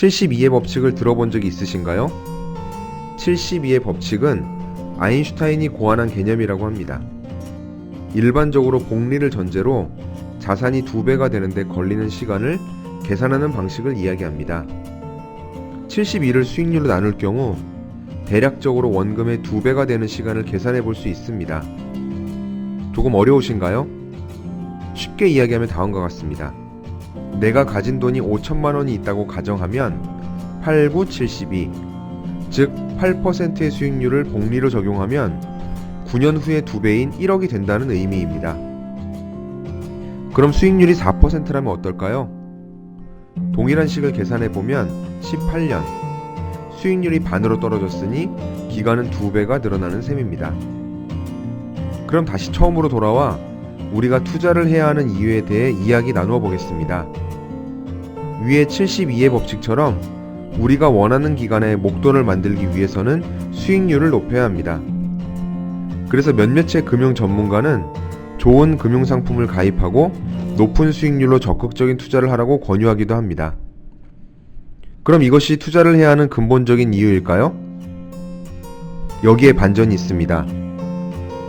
72의 법칙을 들어본 적이 있으신가요? 72의 법칙은 아인슈타인이 고안한 개념이라고 합니다. 일반적으로 복리를 전제로 자산이 2배가 되는데 걸리는 시간을 계산하는 방식을 이야기합니다. 72를 수익률로 나눌 경우 대략적으로 원금의 2배가 되는 시간을 계산해 볼 수 있습니다. 조금 어려우신가요? 쉽게 이야기하면 다음과 같습니다. 내가 가진 돈이 5천만 원이 있다고 가정하면 8, 9, 72, 즉 8%의 수익률을 복리로 적용하면 9년 후에 2배인 1억이 된다는 의미입니다. 그럼 수익률이 4%라면 어떨까요? 동일한 식을 계산해보면 18년, 수익률이 반으로 떨어졌으니 기간은 2배가 늘어나는 셈입니다. 그럼 다시 처음으로 돌아와 우리가 투자를 해야 하는 이유에 대해 이야기 나누어 보겠습니다. 위의 72의 법칙처럼 우리가 원하는 기간에 목돈을 만들기 위해서는 수익률을 높여야 합니다. 그래서 몇몇의 금융 전문가는 좋은 금융상품을 가입하고 높은 수익률로 적극적인 투자를 하라고 권유하기도 합니다. 그럼 이것이 투자를 해야 하는 근본적인 이유일까요? 여기에 반전이 있습니다.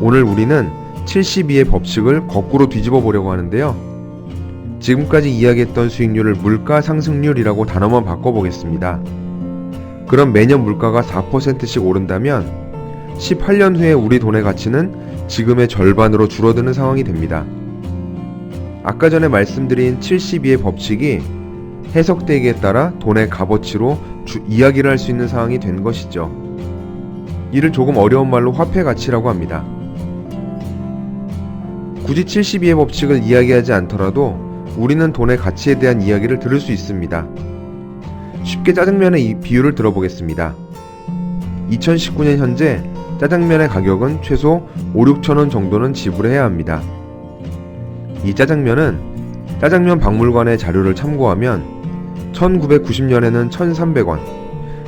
오늘 우리는 72의 법칙을 거꾸로 뒤집어 보려고 하는데요. 지금까지 이야기했던 수익률을 물가 상승률이라고 단어만 바꿔보겠습니다. 그럼 매년 물가가 4%씩 오른다면 18년 후에 우리 돈의 가치는 지금의 절반으로 줄어드는 상황이 됩니다. 아까 전에 말씀드린 72의 법칙이 해석되기에 따라 돈의 값어치로 이야기를 할 수 있는 상황이 된 것이죠. 이를 조금 어려운 말로 화폐 가치라고 합니다. 굳이 72의 법칙을 이야기하지 않더라도 우리는 돈의 가치에 대한 이야기를 들을 수 있습니다. 쉽게 짜장면의 이 비유를 들어보겠습니다. 2019년 현재 짜장면의 가격은 최소 5, 6천원 정도는 지불해야 합니다. 이 짜장면은 짜장면 박물관의 자료를 참고하면 1990년에는 1,300원,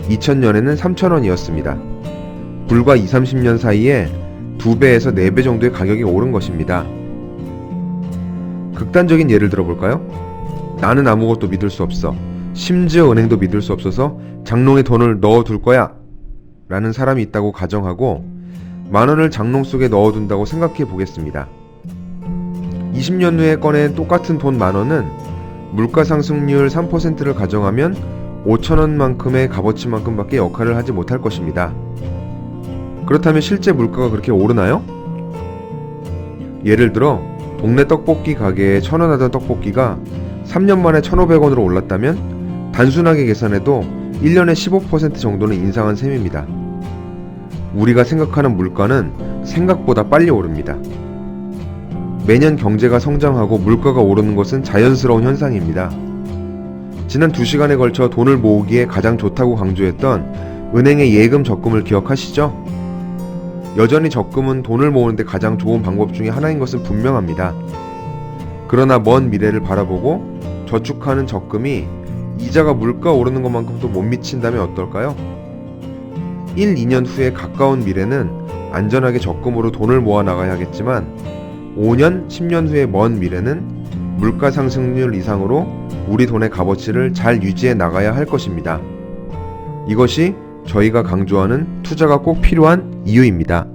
2000년에는 3,000원이었습니다. 불과 20, 30년 사이에 2배에서 4배 정도의 가격이 오른 것입니다. 극단적인 예를 들어볼까요? 나는 아무것도 믿을 수 없어. 심지어 은행도 믿을 수 없어서 장롱에 돈을 넣어둘 거야 라는 사람이 있다고 가정하고 10,000원을 장롱 속에 넣어둔다고 생각해 보겠습니다. 20년 후에 꺼낸 똑같은 돈 10,000원은 물가 상승률 3%를 가정하면 5,000원만큼의 값어치만큼 밖에 역할을 하지 못할 것입니다. 그렇다면 실제 물가가 그렇게 오르나요? 예를 들어 동네 떡볶이 가게에 1,000원 하던 떡볶이가 3년 만에 1,500원으로 올랐다면 단순하게 계산해도 1년에 15% 정도는 인상한 셈입니다. 우리가 생각하는 물가는 생각보다 빨리 오릅니다. 매년 경제가 성장하고 물가가 오르는 것은 자연스러운 현상입니다. 지난 2시간에 걸쳐 돈을 모으기에 가장 좋다고 강조했던 은행의 예금 적금을 기억하시죠? 여전히 적금은 돈을 모으는데 가장 좋은 방법 중에 하나인 것은 분명합니다. 그러나 먼 미래를 바라보고 저축하는 적금이 이자가 물가 오르는 것만큼도 못 미친다면 어떨까요? 1, 2년 후에 가까운 미래는 안전하게 적금으로 돈을 모아 나가야겠지만 5년, 10년 후의 먼 미래는 물가 상승률 이상으로 우리 돈의 값어치를 잘 유지해 나가야 할 것입니다. 이것이 저희가 강조하는 투자가 꼭 필요한 이유입니다.